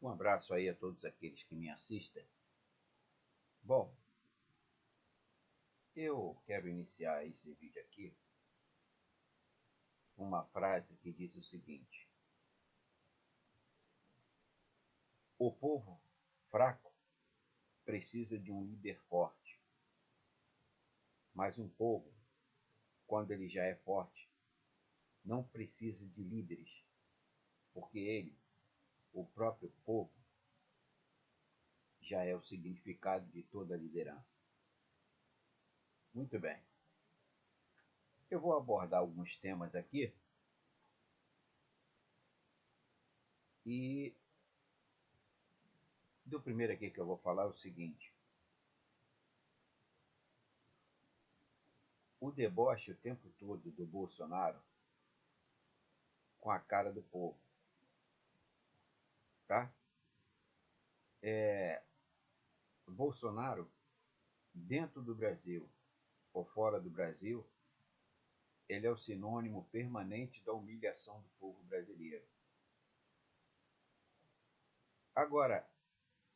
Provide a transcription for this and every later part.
Um abraço aí a todos aqueles que me assistem. Bom, eu quero iniciar esse vídeo aqui com uma frase que diz o seguinte: o povo fraco precisa de um líder forte, mas um povo, quando ele já é forte, não precisa de líderes, porque ele, o próprio povo, já é o significado de toda liderança. Muito bem. Eu vou abordar alguns temas aqui e do primeiro aqui que eu vou falar é o seguinte: o deboche o tempo todo do Bolsonaro com a cara do povo, tá? Bolsonaro, dentro do Brasil ou fora do Brasil, ele é o sinônimo permanente da humilhação do povo brasileiro. Agora,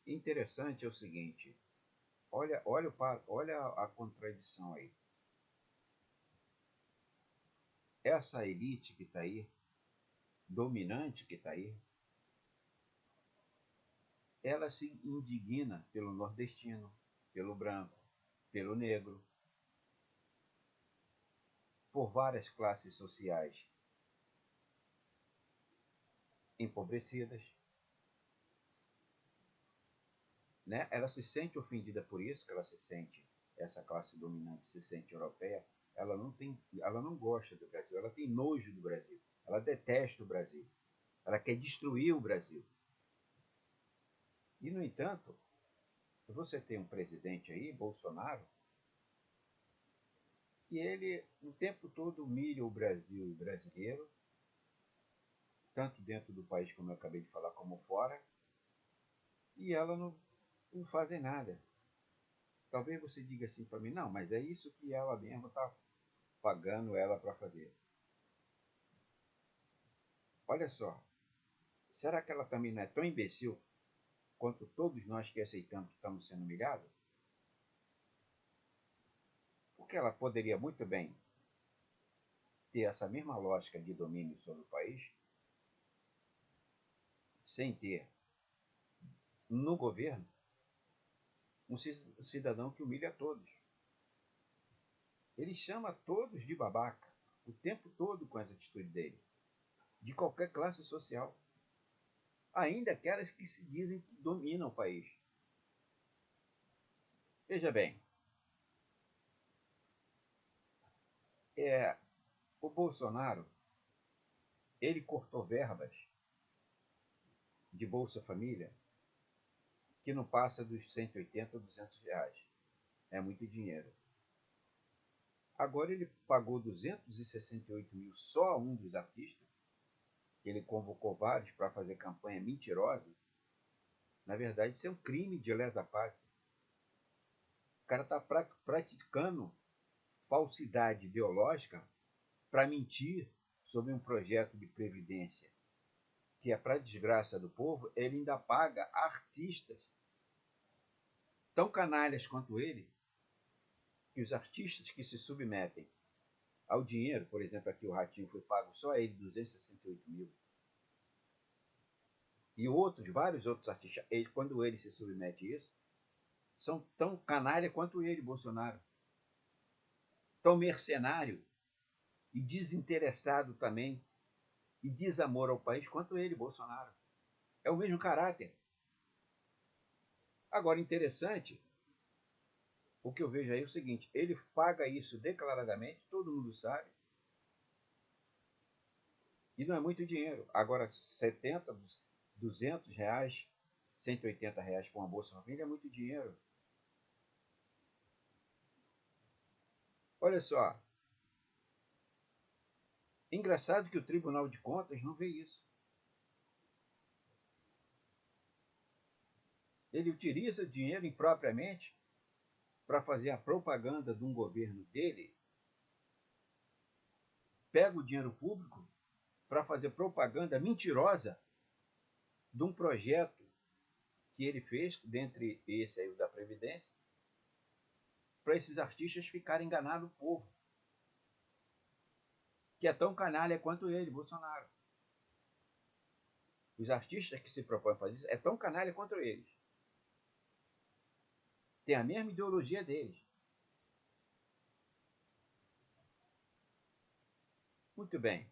interessante é o seguinte: olha a contradição aí. Essa elite que está aí, dominante que está aí, ela se indigna pelo nordestino, pelo branco, pelo negro, por várias classes sociais empobrecidas, né? Ela se sente ofendida por isso, que ela se sente, essa classe dominante se sente europeia. Ela não gosta do Brasil, ela tem nojo do Brasil, ela detesta o Brasil, ela quer destruir o Brasil. E, no entanto, você tem um presidente aí, Bolsonaro, e ele o tempo todo humilha o Brasil e o brasileiro, tanto dentro do país, como eu acabei de falar, como fora, e ela não fazem nada. Talvez você diga assim para mim: não, mas é isso que ela mesma está pagando ela para fazer. Olha só, será que ela também não é tão imbecil quanto todos nós que aceitamos que estamos sendo humilhados? Porque ela poderia muito bem ter essa mesma lógica de domínio sobre o país, sem ter no governo um cidadão que humilha todos. Ele chama todos de babaca o tempo todo com essa atitude dele, de qualquer classe social, ainda aquelas que se dizem que dominam o país. Veja bem, o Bolsonaro, ele cortou verbas de Bolsa Família que não passa dos 180 ou 200 reais. É muito dinheiro. Agora ele pagou 268 mil só a um dos artistas, que ele convocou vários para fazer campanha mentirosa. Na verdade, isso é um crime de lesa pátria. O cara está praticando falsidade ideológica para mentir sobre um projeto de previdência que é para desgraça do povo. Ele ainda paga artistas tão canalhas quanto ele, que os artistas que se submetem ao dinheiro, por exemplo, aqui o Ratinho foi pago só a ele 268 mil, e vários outros artistas, quando ele se submete a isso, são tão canalha quanto ele, Bolsonaro, tão mercenário e desinteressado também, e desamor ao país quanto ele, Bolsonaro. É o mesmo caráter. Agora, interessante, o que eu vejo aí é o seguinte: ele paga isso declaradamente, todo mundo sabe, e não é muito dinheiro. Agora, 70, 200 reais, 180 reais para uma Bolsa Família é muito dinheiro. Olha só, engraçado que o Tribunal de Contas não vê isso. Ele utiliza dinheiro impropriamente para fazer a propaganda de um governo dele, pega o dinheiro público para fazer propaganda mentirosa de um projeto que ele fez, dentre esse aí, o da Previdência, para esses artistas ficarem enganando o povo, que é tão canalha quanto ele, Bolsonaro. Os artistas que se propõem a fazer isso é tão canalha quanto eles. Tem a mesma ideologia deles. Muito bem.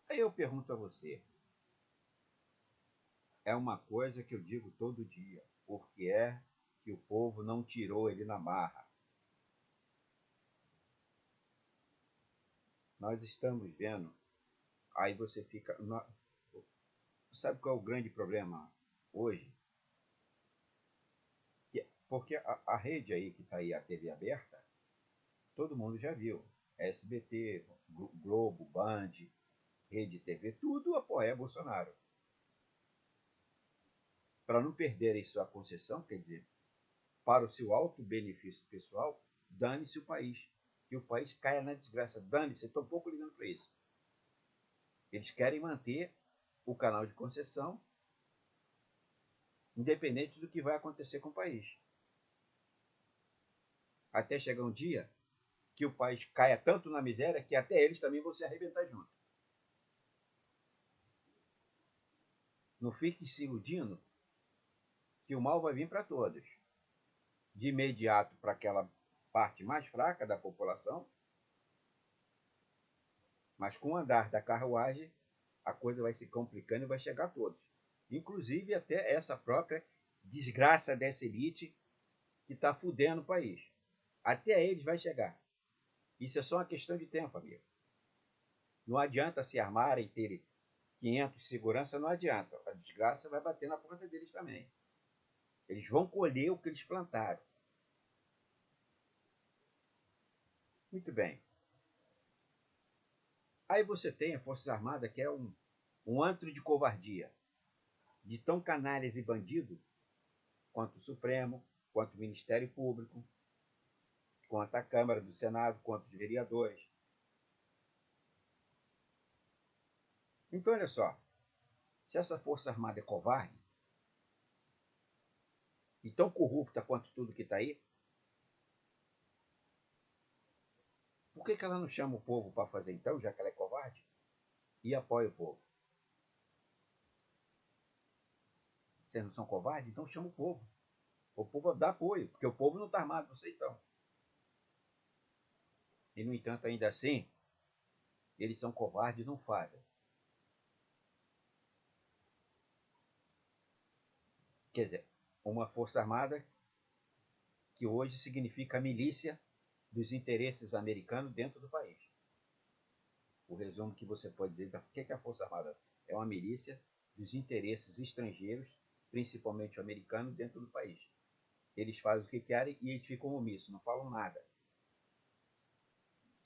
Aí eu pergunto a você, é uma coisa que eu digo todo dia, por que é que o povo não tirou ele na marra? Nós estamos vendo, aí você fica... Sabe qual é o grande problema hoje? Porque a rede aí que está aí, a TV aberta, todo mundo já viu. SBT, Globo, Band, Rede TV, tudo apoia Bolsonaro. Para não perderem sua concessão, quer dizer, para o seu alto benefício pessoal, dane-se o país. Que o país caia na desgraça. Dane-se, eu estou um pouco ligando para isso. Eles querem manter o canal de concessão, independente do que vai acontecer com o país. Até chegar um dia que o país caia tanto na miséria que até eles também vão se arrebentar junto. Não fique se iludindo que o mal vai vir para todos. De imediato para aquela parte mais fraca da população, mas com o andar da carruagem, a coisa vai se complicando e vai chegar a todos. Inclusive até essa própria desgraça dessa elite que está fudendo o país. Até eles vai chegar. Isso é só uma questão de tempo, amigo. Não adianta se armarem e terem 500 de segurança, não adianta. A desgraça vai bater na porta deles também. Eles vão colher o que eles plantaram. Muito bem. Aí você tem a Força Armada, que é um antro de covardia. De tão canalhas e bandido quanto o Supremo, quanto o Ministério Público, quanto a Câmara do Senado, quanto os vereadores. Então, olha só, se essa Força Armada é covarde, e tão corrupta quanto tudo que está aí, por que ela não chama o povo para fazer então, já que ela é covarde, e apoia o povo? Vocês não são covardes? Então chama o povo. O povo dá apoio, porque o povo não está armado, vocês estão. E, no entanto, ainda assim, eles são covardes e não fazem. Quer dizer, uma força armada que hoje significa a milícia dos interesses americanos dentro do país. O resumo que você pode dizer, o que é a Força Armada? É uma milícia dos interesses estrangeiros, principalmente americanos, dentro do país. Eles fazem o que querem e eles ficam omissos, não falam nada.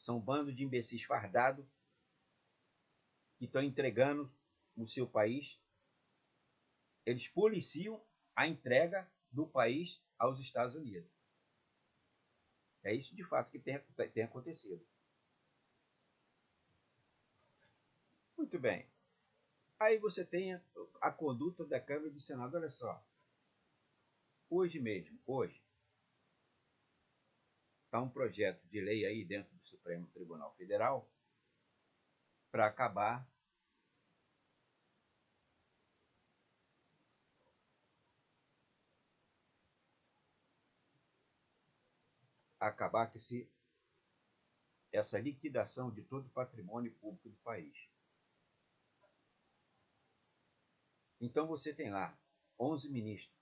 São um bando de imbecis fardados que estão entregando o seu país. Eles policiam a entrega do país aos Estados Unidos. É isso de fato que tem acontecido. Muito bem. Aí você tem a conduta da Câmara e do Senado. Olha só. Hoje mesmo, hoje, está um projeto de lei aí dentro do Supremo Tribunal Federal para acabar com essa liquidação de todo o patrimônio público do país. Então você tem lá 11 ministros.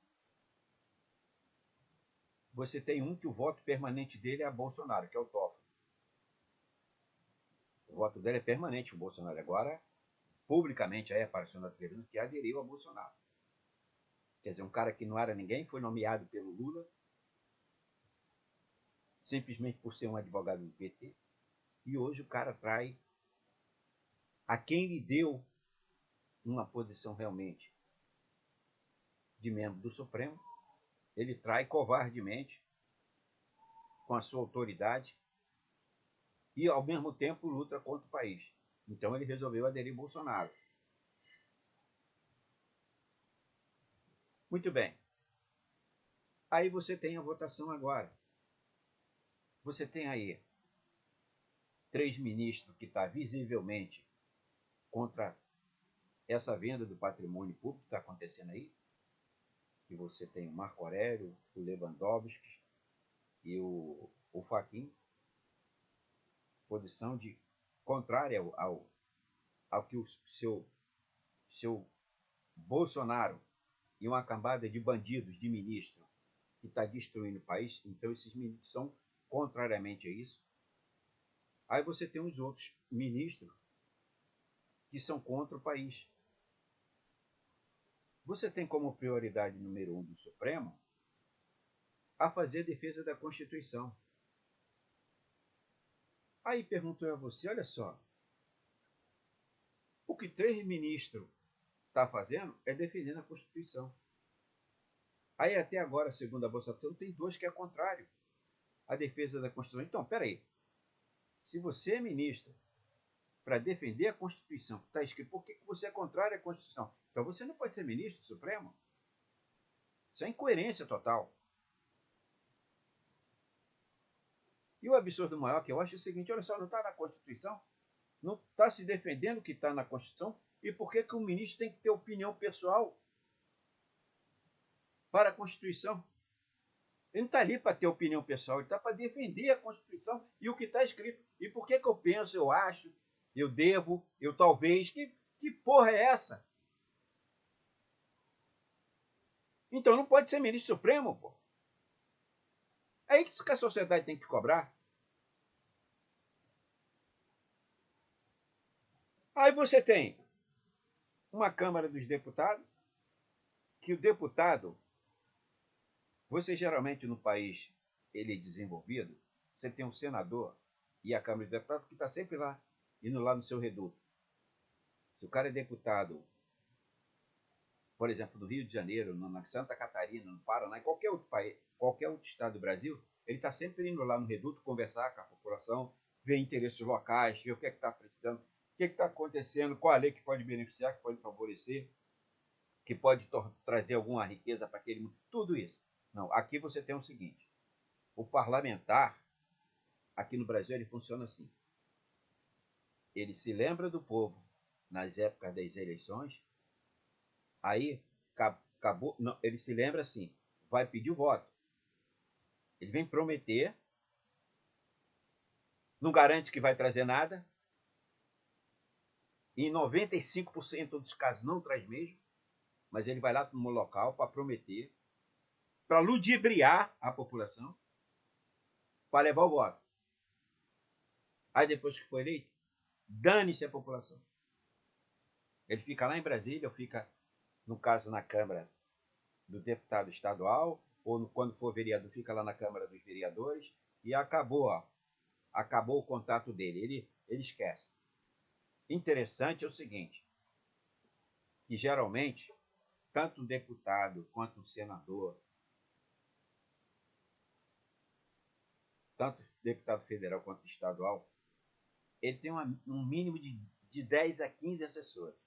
Você tem um que o voto permanente dele é a Bolsonaro, que é o Toffoli. O voto dele é permanente, o Bolsonaro. Agora, publicamente, aí apareceu na televisão que aderiu a Bolsonaro. Quer dizer, um cara que não era ninguém, foi nomeado pelo Lula, simplesmente por ser um advogado do PT, e hoje o cara trai a quem lhe deu uma posição realmente de membro do Supremo, ele trai covardemente com a sua autoridade e, ao mesmo tempo, luta contra o país. Então ele resolveu aderir a Bolsonaro. Muito bem. Aí você tem a votação agora. Você tem aí 3 ministros que estão visivelmente contra essa venda do patrimônio público que está acontecendo aí. Que você tem o Marco Aurélio, o Lewandowski e o Fachin, posição de contrária ao que o seu Bolsonaro e uma cambada de bandidos, de ministros, que está destruindo o país. Então esses ministros são contrariamente a isso. Aí você tem os outros ministros que são contra o país. Você tem como prioridade número 1 do Supremo a fazer a defesa da Constituição. Aí pergunto eu a você, olha só, o que 3 ministros estão fazendo é defendendo a Constituição. Aí até agora, segundo a votação, tem 2 que é contrário à defesa da Constituição. Então, peraí, se você é ministro para defender a Constituição, que está escrito, por que você é contrário à Constituição? Então você não pode ser ministro do Supremo. Isso é incoerência total. E o absurdo maior que eu acho é o seguinte, olha só, não está na Constituição, não está se defendendo o que está na Constituição, e por que o ministro tem que ter opinião pessoal para a Constituição? Ele não está ali para ter opinião pessoal, ele está para defender a Constituição e o que está escrito. E por que eu penso, eu acho, eu devo, eu talvez, que porra é essa? Então não pode ser ministro supremo, pô. É isso que a sociedade tem que cobrar. Aí você tem uma Câmara dos Deputados, que o deputado, você geralmente no país ele é desenvolvido, você tem um senador e a Câmara dos Deputados que está sempre lá, indo lá no seu reduto. Se o cara é deputado, por exemplo, do Rio de Janeiro, na Santa Catarina, no Paraná, em qualquer outro país, qualquer outro estado do Brasil, ele está sempre indo lá no reduto conversar com a população, ver interesses locais, ver o que é que está precisando, o que está acontecendo, qual a lei que pode beneficiar, que pode favorecer, que pode trazer alguma riqueza para aquele mundo, tudo isso. Não, aqui você tem o seguinte, o parlamentar, aqui no Brasil, ele funciona assim. Ele se lembra do povo nas épocas das eleições, aí acabou, não, ele se lembra assim, vai pedir o voto. Ele vem prometer, não garante que vai trazer nada, em 95% dos casos não traz mesmo, mas ele vai lá no local para prometer, para ludibriar a população, para levar o voto. Aí depois que foi eleito, dane-se a população. Ele fica lá em Brasília, ou fica, no caso, na Câmara do Deputado Estadual, ou quando for vereador, fica lá na Câmara dos Vereadores, e acabou, ó, acabou o contato dele, ele esquece. Interessante é o seguinte, que geralmente, tanto um deputado quanto um senador, tanto deputado federal quanto estadual, ele tem um mínimo de 10 a 15 assessores.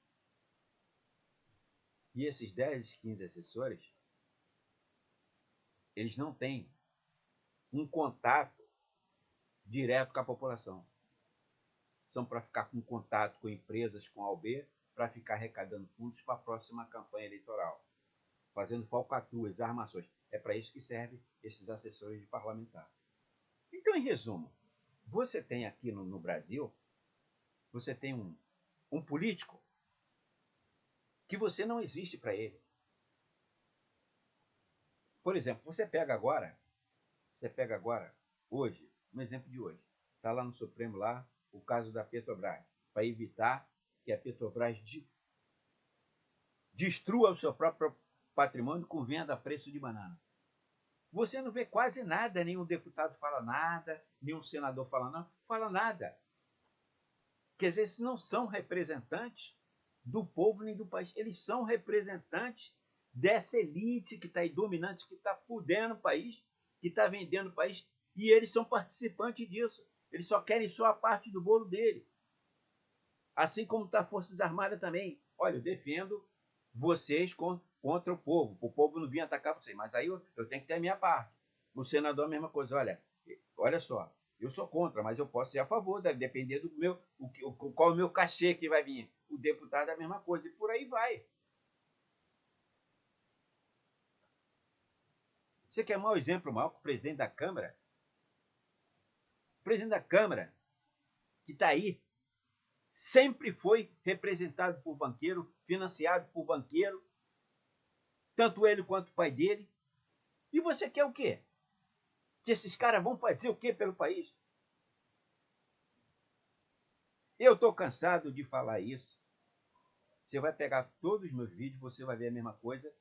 E esses 10 a 15 assessores, eles não têm um contato direto com a população. São para ficar com contato com empresas, com a OAB, para ficar arrecadando fundos para a próxima campanha eleitoral, fazendo falcatruas, armações. É para isso que servem esses assessores de parlamentar. Então, em resumo, você tem aqui no Brasil, você tem um político que você não existe para ele. Por exemplo, você pega agora, hoje, um exemplo de hoje, está lá no Supremo, lá, o caso da Petrobras, para evitar que a Petrobras destrua o seu próprio patrimônio com venda a preço de banana. Você não vê quase nada, nenhum deputado fala nada, nenhum senador fala nada. Quer dizer, eles não são representantes do povo nem do país, eles são representantes dessa elite que está aí dominante, que está fudendo o país, que está vendendo o país, e eles são participantes disso. Eles só querem só a parte do bolo dele. Assim como está a Forças Armadas também. Olha, eu defendo vocês contra o povo não vir atacar você, mas aí eu tenho que ter a minha parte. O senador a mesma coisa, olha só, eu sou contra, mas eu posso ser a favor, deve depender do meu, qual é o meu cachê que vai vir. O deputado é a mesma coisa, e por aí vai. Você quer um mau exemplo maior que o presidente da Câmara? O presidente da Câmara, que está aí, sempre foi representado por banqueiro, financiado por banqueiro, tanto ele quanto o pai dele. E você quer o quê? Que esses caras vão fazer o quê pelo país? Eu estou cansado de falar isso. Você vai pegar todos os meus vídeos, você vai ver a mesma coisa.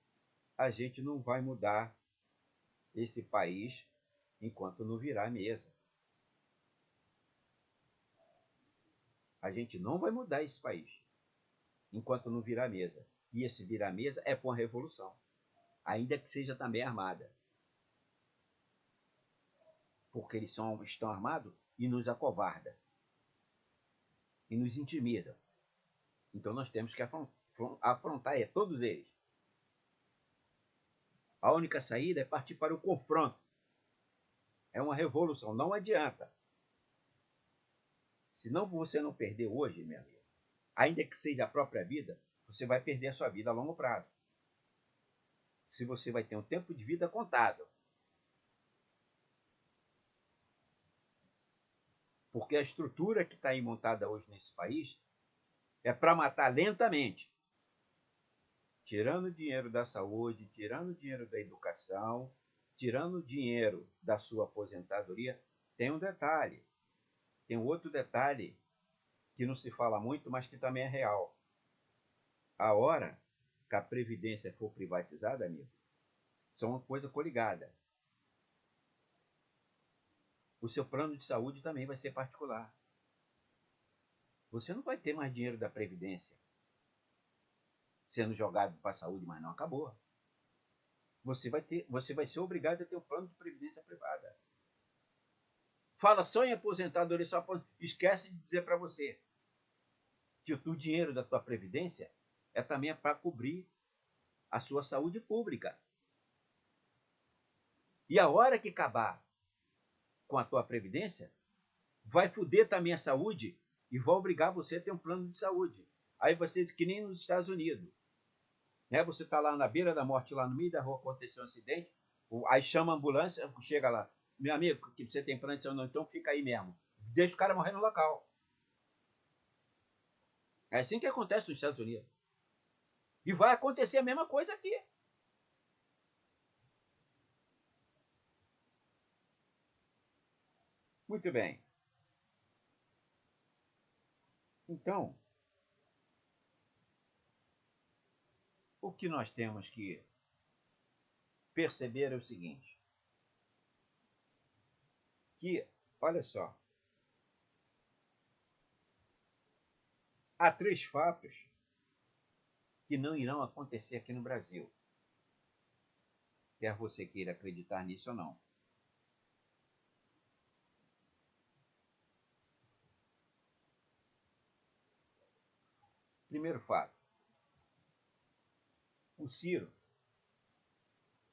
A gente não vai mudar esse país enquanto não virar a mesa. A gente não vai mudar esse país enquanto não virar a mesa. E esse virar a mesa é com a revolução, ainda que seja também armada. Porque eles estão armados e nos acovardam. E nos intimidam. Então nós temos que afrontar todos eles. A única saída é partir para o confronto. É uma revolução, não adianta. Se não você não perder hoje, minha amiga, ainda que seja a própria vida, você vai perder a sua vida a longo prazo. Se você vai ter um tempo de vida contado. Porque a estrutura que está aí montada hoje nesse país é para matar lentamente. Tirando dinheiro da saúde, tirando dinheiro da educação, tirando dinheiro da sua aposentadoria. Tem um detalhe. Tem outro detalhe que não se fala muito, mas que também é real. A hora que a Previdência for privatizada, amigo, são uma coisa coligada. O seu plano de saúde também vai ser particular. Você não vai ter mais dinheiro da Previdência sendo jogado para a saúde, mas não acabou. Você vai ser obrigado a ter um plano de previdência privada. Fala só em aposentadoria, esquece de dizer para você que o dinheiro da tua previdência é também para cobrir a sua saúde pública. E a hora que acabar com a tua previdência, vai foder também a saúde e vai obrigar você a ter um plano de saúde. Aí você, que nem nos Estados Unidos, né? Você está lá na beira da morte, lá no meio da rua, aconteceu um acidente, aí chama a ambulância, chega lá, meu amigo, que você tem plano de saúde, não, então fica aí mesmo. Deixa o cara morrer no local. É assim que acontece nos Estados Unidos. E vai acontecer a mesma coisa aqui. Muito bem. Então, o que nós temos que perceber é o seguinte, que, olha só, há 3 fatos que não irão acontecer aqui no Brasil. Quer você queira acreditar nisso ou não. Primeiro fato. O Ciro,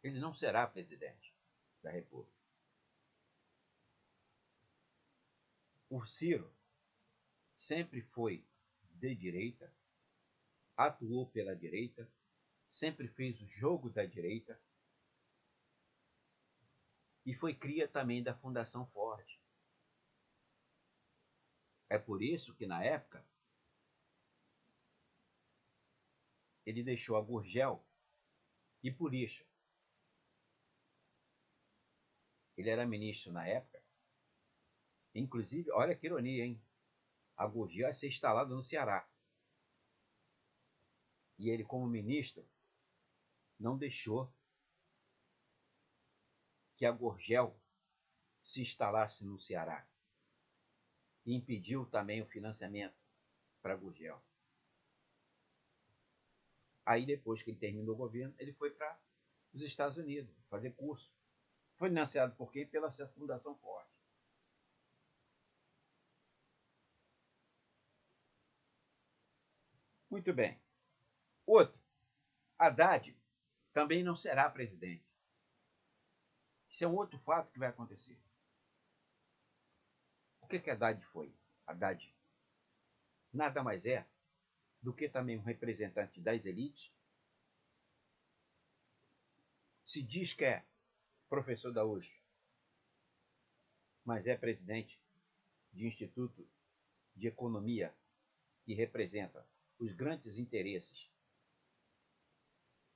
ele não será presidente da República. O Ciro sempre foi de direita, atuou pela direita, sempre fez o jogo da direita e foi cria também da Fundação Ford. É por isso que, na época, ele deixou a Gurgel e por isso. Ele era ministro na época. Inclusive, olha que ironia, hein? A Gurgel ia ser instalada no Ceará. E ele, como ministro, não deixou que a Gurgel se instalasse no Ceará. E impediu também o financiamento para a Gurgel. Aí, depois que ele terminou o governo, ele foi para os Estados Unidos fazer curso. Foi financiado por quem? Pela Fundação Ford. Muito bem. Outro, Haddad também não será presidente. Isso é um outro fato que vai acontecer. O que Haddad foi? Haddad nada mais é do que também um representante das elites. Se diz que é professor da USP, mas é presidente de instituto de economia que representa os grandes interesses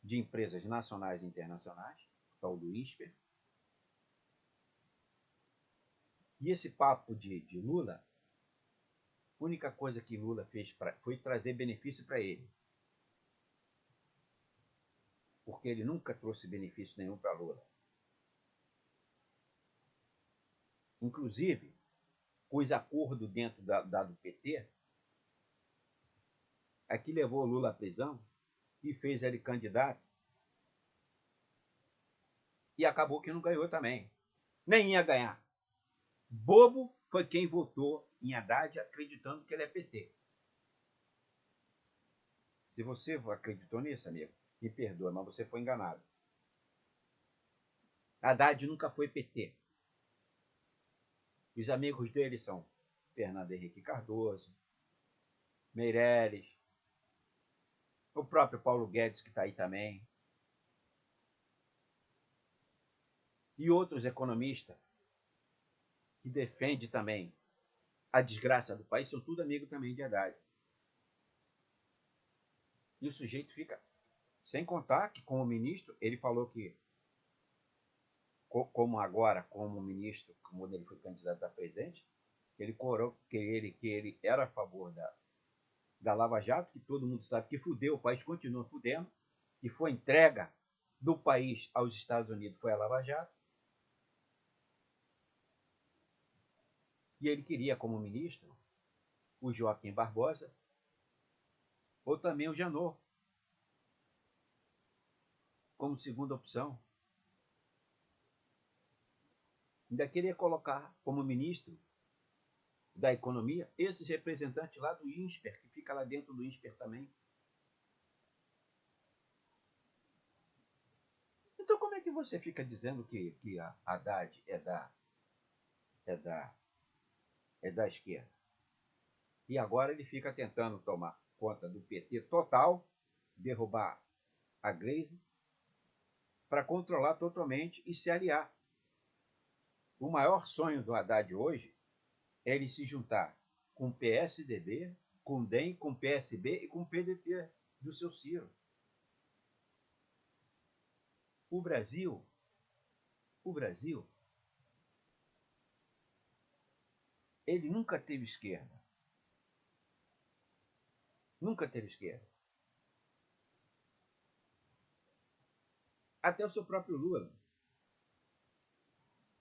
de empresas nacionais e internacionais, tal do INSPER. E esse papo de Lula, a única coisa que Lula fez foi trazer benefício para ele. Porque ele nunca trouxe benefício nenhum para Lula. Inclusive, os acordos dentro do PT, é que levou Lula à prisão e fez ele candidato. E acabou que não ganhou também. Nem ia ganhar. Bobo foi quem votou em Haddad acreditando que ele é PT. Se você acreditou nisso, amigo, me perdoa, mas você foi enganado. Haddad nunca foi PT. Os amigos dele são Fernando Henrique Cardoso, Meirelles, o próprio Paulo Guedes, que está aí também, e outros economistas que defendem também a desgraça do país, são tudo amigos também de Haddad. E o sujeito fica, sem contar que como ministro, ele falou que, como agora, como ministro, quando ele foi candidato a presidente, ele corou que ele era a favor da Lava Jato, que todo mundo sabe que fudeu, o país continua fudendo, que foi entrega do país aos Estados Unidos, foi a Lava Jato. E ele queria, como ministro, o Joaquim Barbosa, ou também o Janot, como segunda opção. Ainda queria colocar como ministro da Economia esses representantes lá do INSPER, que fica lá dentro do INSPER também. Então como é que você fica dizendo que a Haddad é da esquerda? E agora ele fica tentando tomar conta do PT total, derrubar a Gleisi, para controlar totalmente e se aliar. O maior sonho do Haddad hoje é ele se juntar com o PSDB, com o DEM, com o PSB e com o PDT do seu Ciro. O Brasil, ele nunca teve esquerda. Nunca teve esquerda. Até o seu próprio Lula,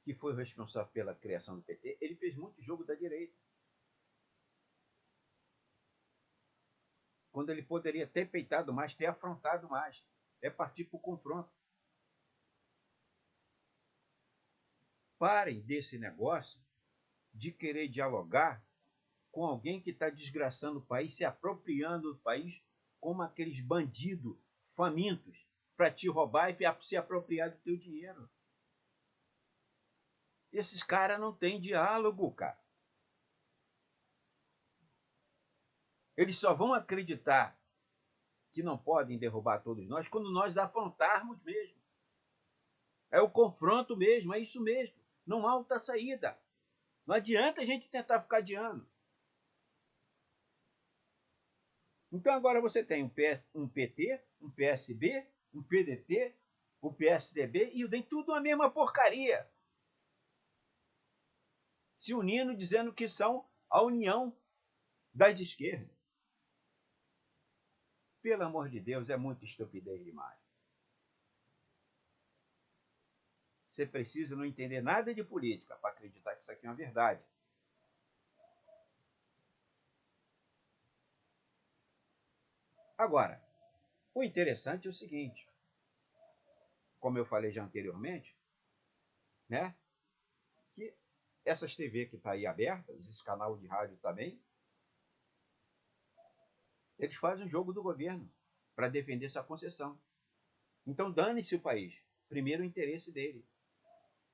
que foi o responsável pela criação do PT, ele fez muito jogo da direita. Quando ele poderia ter peitado mais, ter afrontado mais. É partir para o confronto. Parem desse negócio de querer dialogar com alguém que está desgraçando o país, se apropriando do país como aqueles bandidos famintos para te roubar e se apropriar do teu dinheiro. Esses caras não têm diálogo, cara. Eles só vão acreditar que não podem derrubar todos nós quando nós afrontarmos mesmo. É o confronto mesmo, é isso mesmo. Não há outra saída. Não adianta a gente tentar ficar adiando. Então agora você tem um PT, um PSB, um PDT, o PSDB e o DEM, tudo a mesma porcaria. Se unindo, dizendo que são a união das esquerdas. Pelo amor de Deus, é muita estupidez demais. Você precisa não entender nada de política para acreditar que isso aqui é uma verdade. Agora, o interessante é o seguinte, como eu falei já anteriormente, né, que essas TV que estão aí abertas, esse canal de rádio também, eles fazem um jogo do governo para defender sua concessão. Então dane-se o país. Primeiro o interesse dele.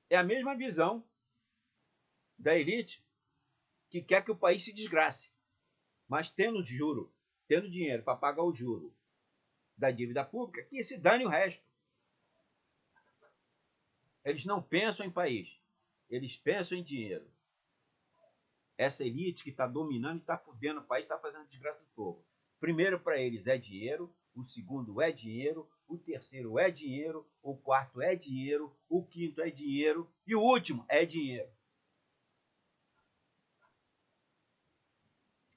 É a mesma visão da elite que quer que o país se desgrace. Mas tendo juro, tendo dinheiro para pagar o juro da dívida pública, que se dane o resto. Eles não pensam em país. Eles pensam em dinheiro. Essa elite que está dominando e está fudendo o país, está fazendo desgraça do povo. Primeiro para eles é dinheiro, o segundo é dinheiro, o terceiro é dinheiro, o quarto é dinheiro, o quinto é dinheiro e o último é dinheiro.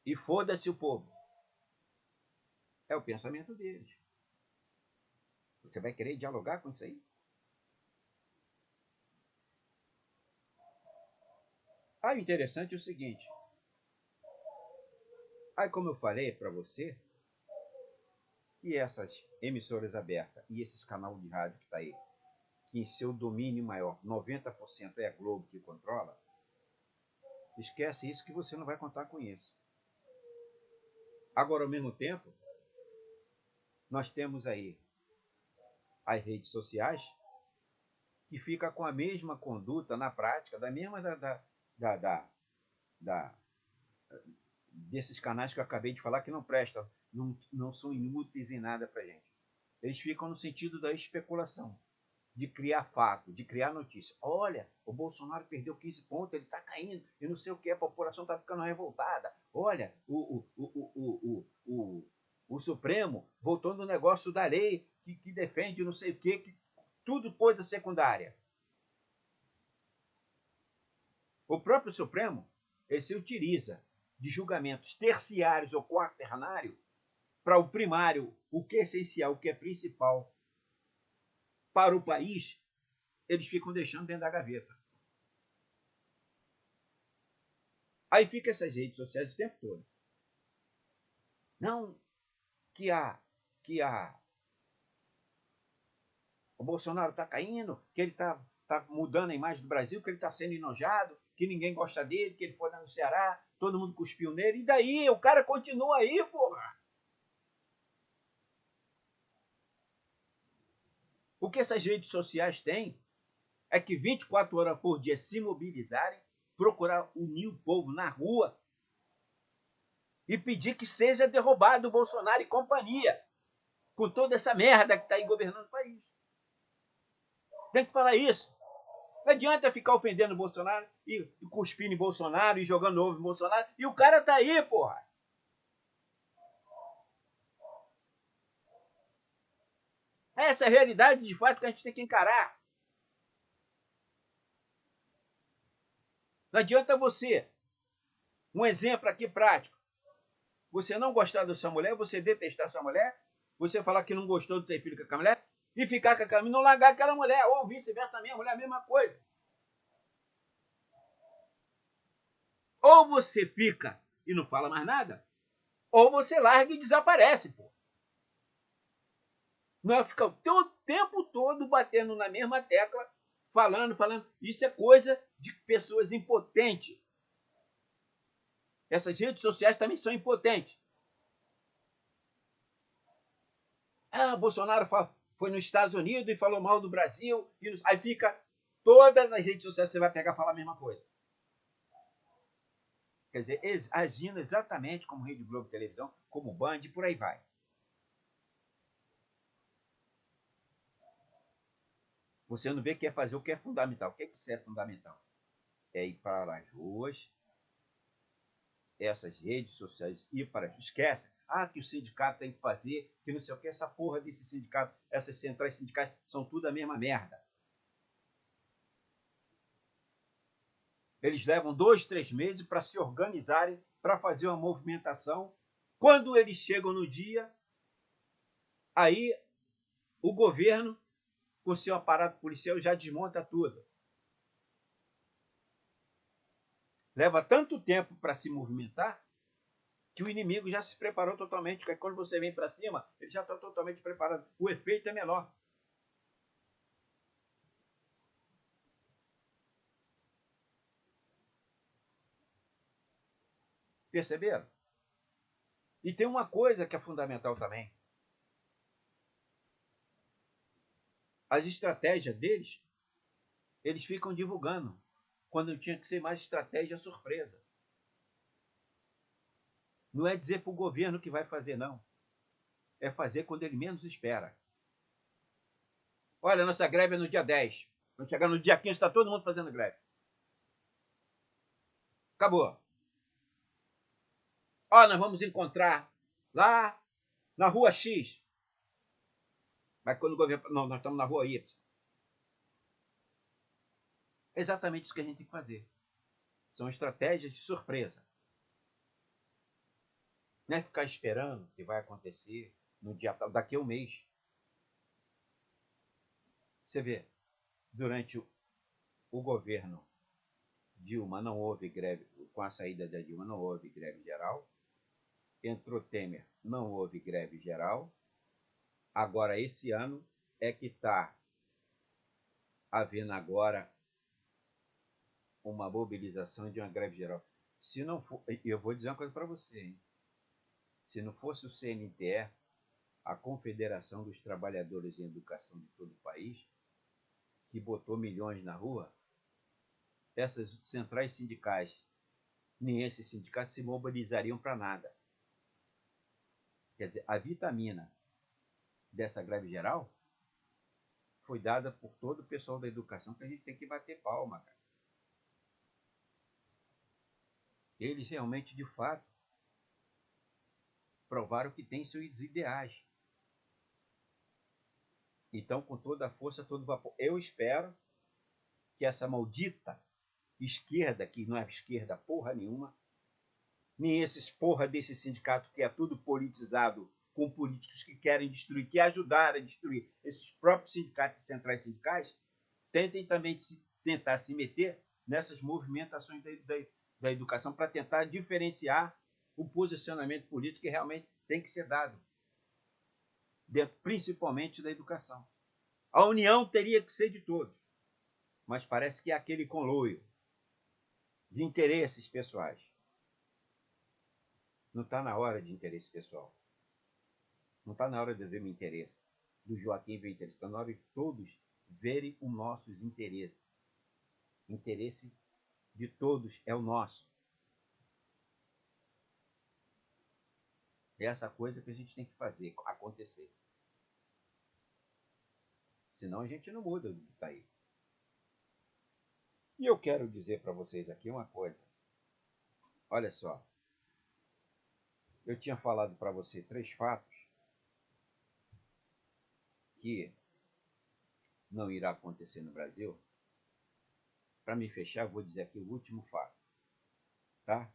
E foda-se o povo. É o pensamento deles. Você vai querer dialogar com isso aí? Ah, o interessante é o seguinte. Aí, como eu falei para você, que essas emissoras abertas e esses canais de rádio que está aí, que em seu domínio maior, 90% é a Globo que controla, esquece isso que você não vai contar com isso. Agora, ao mesmo tempo, nós temos aí as redes sociais que fica com a mesma conduta na prática, da mesma da desses canais que eu acabei de falar que não prestam, não são inúteis em nada para gente. Eles ficam no sentido da especulação, de criar fato, de criar notícia. Olha, o Bolsonaro perdeu 15 pontos, ele está caindo, e não sei o que, a população está ficando revoltada. Olha, o Supremo voltou no negócio da lei que defende não sei o que, tudo coisa secundária. O próprio Supremo, ele se utiliza de julgamentos terciários ou quaternários para o primário, o que é essencial, o que é principal para o país, eles ficam deixando dentro da gaveta. Aí fica essas redes sociais o tempo todo. Não que o Bolsonaro está caindo, que ele está mudando a imagem do Brasil, que ele está sendo enojado, que ninguém gosta dele, que ele foi lá no Ceará, todo mundo cuspiu nele, e daí o cara continua aí, porra. O que essas redes sociais têm é que 24 horas por dia se mobilizarem, procurar unir o povo na rua e pedir que seja derrubado o Bolsonaro e companhia, com toda essa merda que está aí governando o país. Tem que falar isso. Não adianta ficar ofendendo o Bolsonaro e cuspindo em Bolsonaro e jogando ovo em Bolsonaro. E o cara tá aí, porra. Essa é a realidade de fato que a gente tem que encarar. Não adianta você, um exemplo aqui prático, você não gostar da sua mulher, você detestar sua mulher, você falar que não gostou de ter filho com aquela mulher e ficar com aquela mulher, não largar aquela mulher, ou vice-versa também, a mulher é a mesma coisa. Ou você fica e não fala mais nada, ou você larga e desaparece, pô. Não é ficar o tempo todo batendo na mesma tecla, falando. Isso é coisa de pessoas impotentes. Essas redes sociais também são impotentes. Ah, Bolsonaro foi nos Estados Unidos e falou mal do Brasil. Aí fica todas as redes sociais, você vai pegar e falar a mesma coisa. Quer dizer, agindo exatamente como Rede Globo Televisão, como Band, e por aí vai. Você não vê que é fazer o que é fundamental. O que isso é fundamental? É ir para as ruas, essas redes sociais, ir para... Esquece. Ah, que o sindicato tem que fazer, que não sei o que, essa porra desse sindicato, essas centrais sindicais, são tudo a mesma merda. Eles levam 2, 3 meses para se organizarem, para fazer uma movimentação. Quando eles chegam no dia, aí o governo, com seu aparato policial, já desmonta tudo. Leva tanto tempo para se movimentar que o inimigo já se preparou totalmente. Porque quando você vem para cima, ele já está totalmente preparado. O efeito é menor. Perceberam? E tem uma coisa que é fundamental também. As estratégias deles, eles ficam divulgando, quando tinha que ser mais estratégia surpresa. Não é dizer para o governo que vai fazer, não. É fazer quando ele menos espera. Olha, nossa greve é no dia 10. Quando chegar no dia 15, está todo mundo fazendo greve. Acabou. Ó, nós vamos encontrar lá na rua X. Mas quando o governo... Não, nós estamos na rua Y. É exatamente isso que a gente tem que fazer. São estratégias de surpresa. Não é ficar esperando que vai acontecer no dia tal, daqui a um mês. Você vê, durante o governo Dilma não houve greve, com a saída da Dilma não houve greve geral. Entrou Temer, não houve greve geral. Agora, esse ano, é que está havendo agora uma mobilização de uma greve geral. Se não for, eu vou dizer uma coisa para você, hein? Se não fosse o CNTE, a Confederação dos Trabalhadores em Educação de todo o país, que botou milhões na rua, essas centrais sindicais, nem esses sindicatos se mobilizariam para nada. Quer dizer, a vitamina dessa greve geral foi dada por todo o pessoal da educação, que a gente tem que bater palma, cara. Eles realmente, de fato, provaram que têm seus ideais. Então, com toda a força, todo vapor. Eu espero que essa maldita esquerda, que não é esquerda porra nenhuma, nem esses porra desse sindicato que é tudo politizado, com políticos que querem destruir, que ajudaram a destruir esses próprios sindicatos e centrais sindicais, tentem também tentar se meter nessas movimentações da educação para tentar diferenciar o posicionamento político que realmente tem que ser dado, dentro, principalmente da educação. A união teria que ser de todos, mas parece que é aquele conluio de interesses pessoais. Não está na hora de interesse pessoal. Não está na hora de ver meu interesse, do Joaquim ver interesse. Está na hora de todos verem os nossos interesses. Interesse de todos é o nosso. É essa coisa que a gente tem que fazer acontecer. Senão a gente não muda do que está aí. E eu quero dizer para vocês aqui uma coisa. Olha só. Eu tinha falado para você 3 fatos que não irá acontecer no Brasil. Para me fechar, eu vou dizer aqui o último fato. Tá?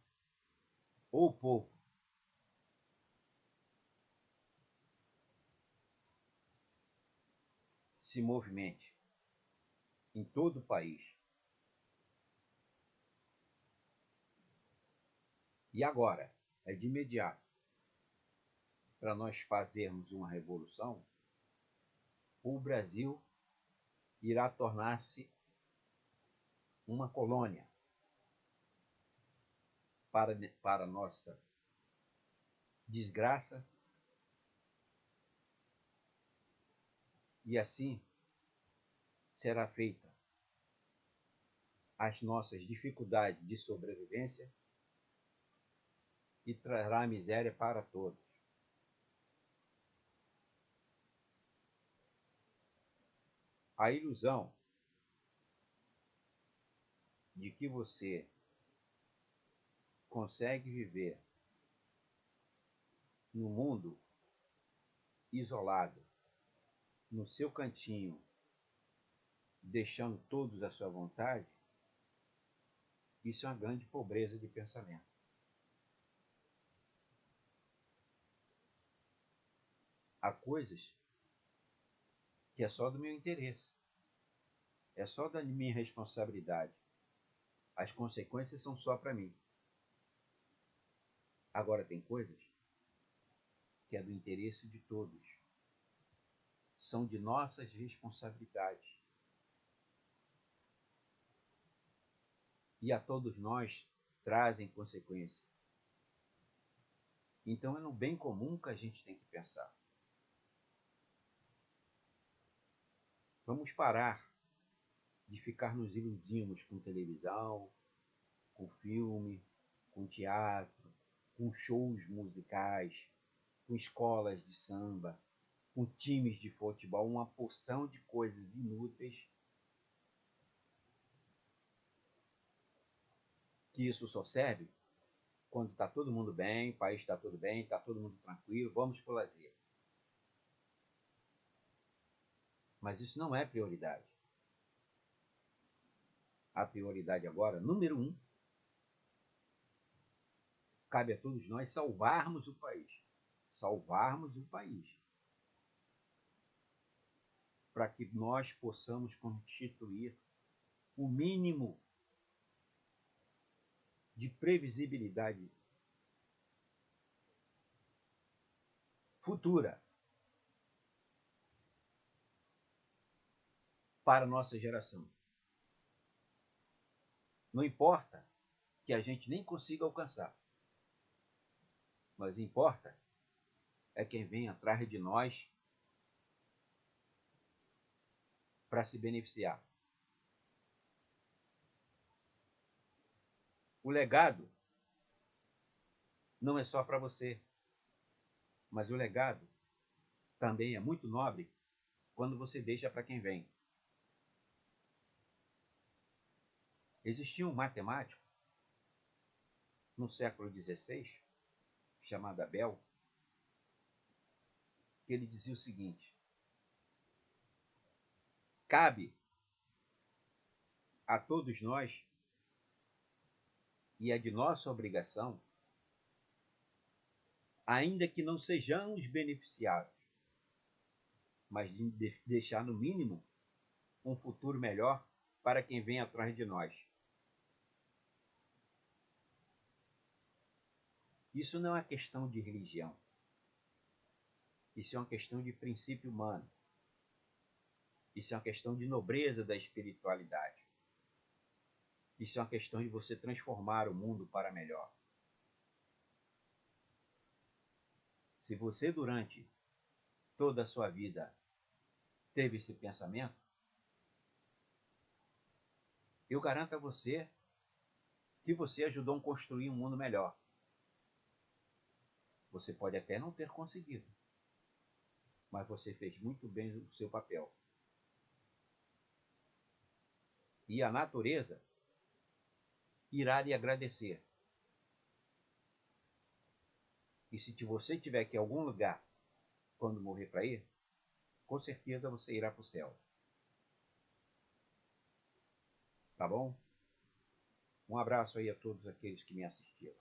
Ou o povo se movimente em todo o país. E agora, é de imediato, para nós fazermos uma revolução, o Brasil irá tornar-se uma colônia para nossa desgraça, e assim será feita as nossas dificuldades de sobrevivência e trará miséria para todos. A ilusão de que você consegue viver no mundo isolado, no seu cantinho, deixando todos à sua vontade, isso é uma grande pobreza de pensamento. Há coisas que é só do meu interesse, é só da minha responsabilidade. As consequências são só para mim. Agora tem coisas que é do interesse de todos. São de nossas responsabilidades. E a todos nós trazem consequências. Então é no bem comum que a gente tem que pensar. Vamos parar de ficar nos iludindo com televisão, com filme, com teatro, com shows musicais, com escolas de samba, com times de futebol, uma porção de coisas inúteis, que isso só serve quando está todo mundo bem, o país está tudo bem, está todo mundo tranquilo, vamos para o lazer. Mas isso não é prioridade. A prioridade agora, número 1, cabe a todos nós salvarmos o país. Salvarmos o país. Para que nós possamos constituir o mínimo de previsibilidade futura para a nossa geração. Não importa que a gente nem consiga alcançar, mas importa é quem vem atrás de nós para se beneficiar. O legado não é só para você, mas o legado também é muito nobre quando você deixa para quem vem. Existia um matemático no século XVI, chamado Abel, que ele dizia o seguinte: cabe a todos nós, e é de nossa obrigação, ainda que não sejamos beneficiados, mas de deixar no mínimo um futuro melhor para quem vem atrás de nós. Isso não é questão de religião. Isso é uma questão de princípio humano. Isso é uma questão de nobreza da espiritualidade. Isso é uma questão de você transformar o mundo para melhor. Se você, durante toda a sua vida, teve esse pensamento, eu garanto a você que você ajudou a construir um mundo melhor. Você pode até não ter conseguido, mas você fez muito bem o seu papel. E a natureza irá lhe agradecer. E se você tiver que ir a algum lugar quando morrer para ir, com certeza você irá para o céu. Tá bom? Um abraço aí a todos aqueles que me assistiram.